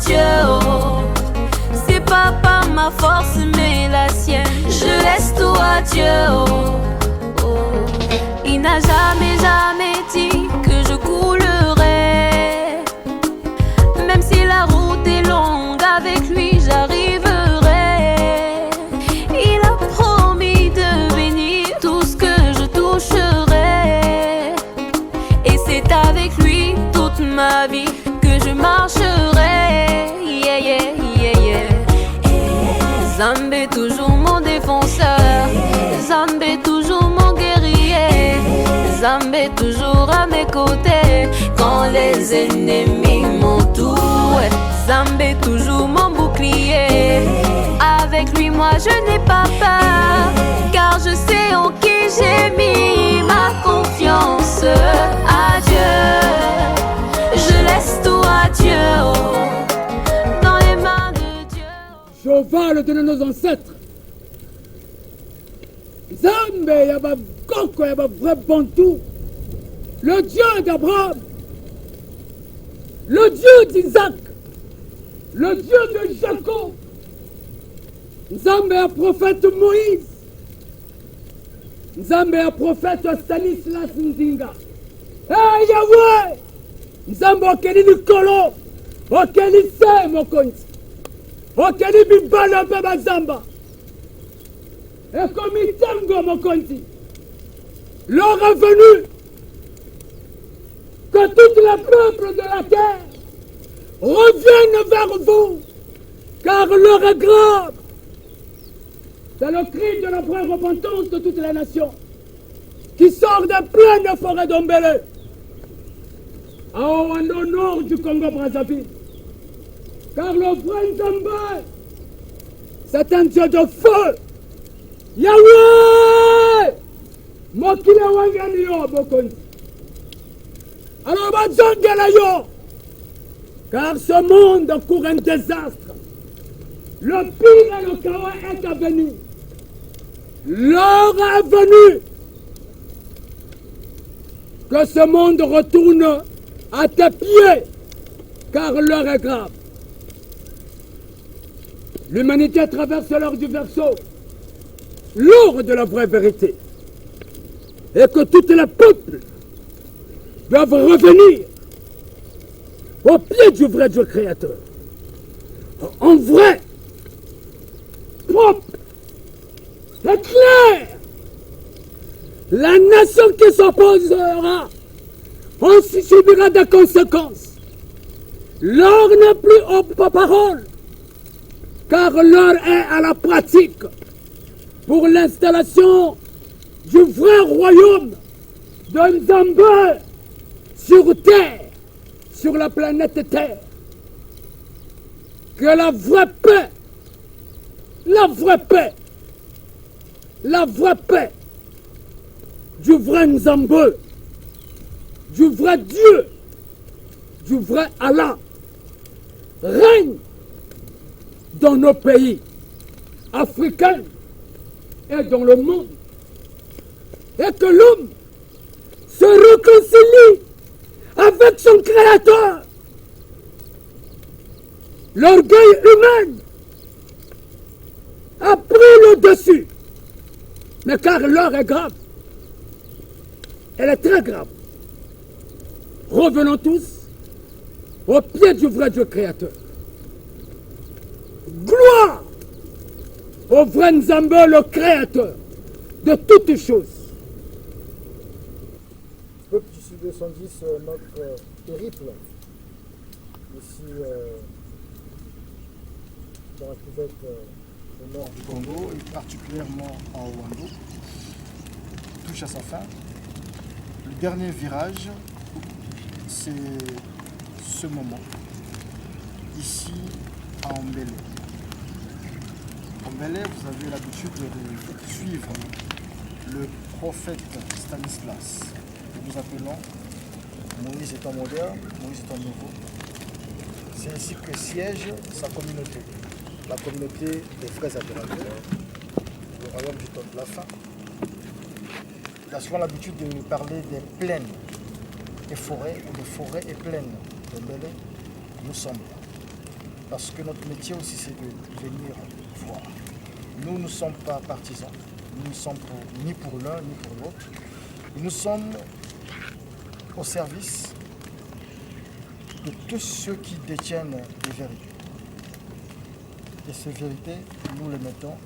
Dieu. Oh. C'est pas par ma force mais la sienne. Je laisse tout à Dieu. Oh. Oh. Il n'a jamais, jamais dit que je coulerai. Même si la route est longue, avec lui j'arriverai. Il a promis de bénir tout ce que je toucherai. Et c'est avec lui toute ma vie que je marcherai. Yeah, yeah, yeah, yeah. Zambé toujours mon défenseur. Zambé toujours mon guerrier. Zambé toujours à mes côtés quand les ennemis m'entourent. Zambé toujours mon bouclier. Avec lui moi je n'ai pas peur, car je sais en qui j'ai mis ma confiance. Adieu, je laisse tout à Dieu. Oh, dans les mains de Dieu. Jéhovah, le Dieu de nos ancêtres. Zambé, yaba koko, yaba vrai bantou. Le Dieu d'Abraham, le Dieu d'Isaac, le Dieu de Jacob. Nzambe a prophète Moïse. Nzambe a prophète Stanislas Nzinga. Hey Yahweh! Nzambe okeli likolo, okeli se mokonzi, okeli bibala mpe bazamba. Ekomi tango mokonzi. L'heure est venue que tous les peuples de la terre reviennent vers vous, car l'heure est grave. C'est le cri de la vraie repentance de toutes les nations qui sort de pleine forêt d'Ombélé, à Oando, au nord du Congo-Brazzaville. Car le vrai Nzambe, c'est un Dieu de feu. Yahweh! Mokile wangani yo bokonzi. Alors bazongela yo, car ce monde court un désastre. Le pire et le chaos est à venir. L'heure est venue que ce monde retourne à tes pieds, car l'heure est grave. L'humanité traverse l'heure du verseau, l'heure de la vraie vérité, et que tous les peuples doivent revenir au pied du vrai Dieu créateur, en vrai, propre et clair. La nation qui s'opposera aussi subira des conséquences. L'heure n'est plus aux paroles, car l'heure est à la pratique pour l'installation du vrai royaume de Nzambe sur terre, sur la planète Terre. Que la vraie paix, la vraie paix, la vraie paix du vrai Nzambe, du vrai Dieu, du vrai Allah, règne dans nos pays africains et dans le monde. Et que l'homme se réconcilie avec son Créateur. L'orgueil humain a pris le dessus. Mais car l'heure est grave, elle est très grave. Revenons tous au pied du vrai Dieu créateur. Gloire au vrai Nzambe, le créateur de toutes choses. Peuple du Sud 210, notre périple ici dans la cuvette au nord du Congo et particulièrement en Oando touche à sa fin. Le dernier virage, c'est ce moment, ici à Ombélé. Ombélé, vous avez l'habitude de suivre le prophète Stanislas, que nous appelons Moïse étant moderne, Moïse étant nouveau. C'est ici que siège sa communauté, la communauté des frères adorateurs, le royaume du temps de la fin. Il a souvent l'habitude de parler des plaines et forêts, ou des forêts et plaines d'Ombélé. Nous sommes là. parce que notre métier aussi c'est de venir voir. Nous ne sommes pas partisans, nous ne sommes ni pour l'un ni pour l'autre. Nous sommes au service de tous ceux qui détiennent les vérités. Et ces vérités, nous les mettons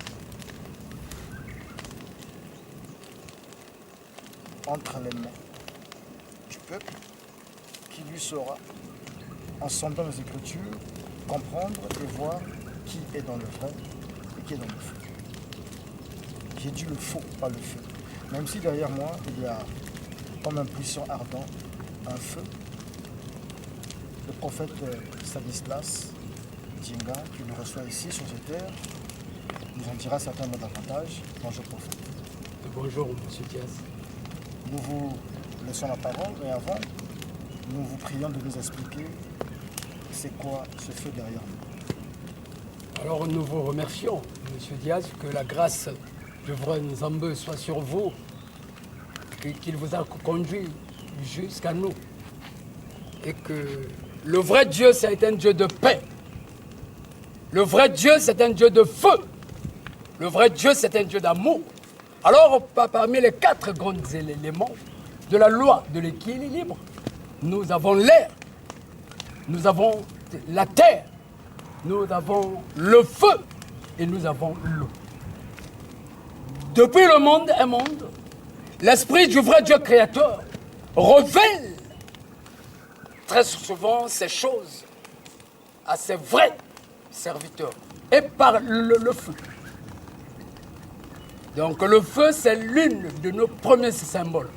entre les mains du peuple qui lui saura, en sondant les Écritures, comprendre et voir qui est dans le vrai et qui est dans le faux. J'ai dit le faux, pas le feu. Même si derrière moi, il y a comme un puissant ardent, un feu, le prophète Stanislas Djenga, qui nous reçoit ici sur cette terre, nous en dira certainement davantage. Bonjour prophète. Bonjour monsieur Diaz. Nous vous laissons la parole, mais avant, nous vous prions de nous expliquer c'est quoi ce feu derrière nous. Alors nous vous remercions, monsieur Diaz, que la grâce de vrai Nzambe soit sur vous, qu'il vous a conduit jusqu'à nous. Et que le vrai Dieu, c'est un Dieu de paix. Le vrai Dieu, c'est un Dieu de feu. Le vrai Dieu, c'est un Dieu d'amour. Alors, parmi les 4 grands éléments de la loi de l'équilibre, nous avons l'air, nous avons la terre, nous avons le feu et nous avons l'eau. Depuis le monde est monde, l'esprit du vrai Dieu créateur révèle très souvent ces choses à ses vrais serviteurs et par le feu. Donc le feu, c'est l'une de nos premiers symboles.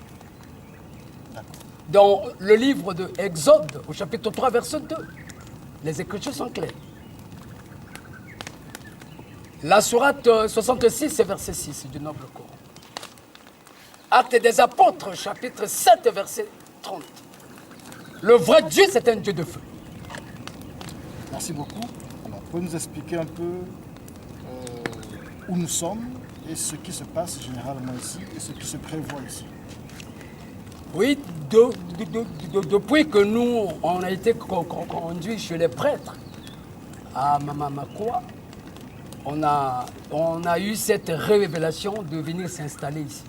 Dans le livre de Exode, au chapitre 3, verset 2, les Écritures sont claires. La sourate 66, verset 6 du Noble Coran. Actes des Apôtres, chapitre 7, verset 30. Le vrai Dieu, c'est un Dieu de feu. Merci beaucoup. Alors, vous pouvez nous expliquer un peu où nous sommes et ce qui se passe généralement ici et ce qui se prévoit ici. Oui, depuis que nous, on a été conduits chez les prêtres à Mamamakwa, on a eu cette révélation de venir s'installer ici.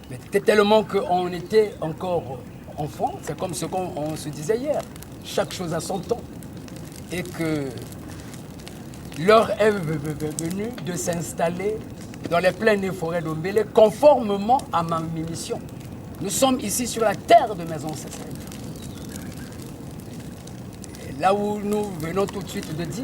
Mais c'était tellement qu'on était encore enfant, c'est comme ce qu'on se disait hier, chaque chose a son temps. Et que l'heure est venue de s'installer dans les plaines et forêts d'Ombélé conformément à ma mission. Nous sommes ici sur la terre de mes ancêtres. Et là où nous venons tout de suite de dire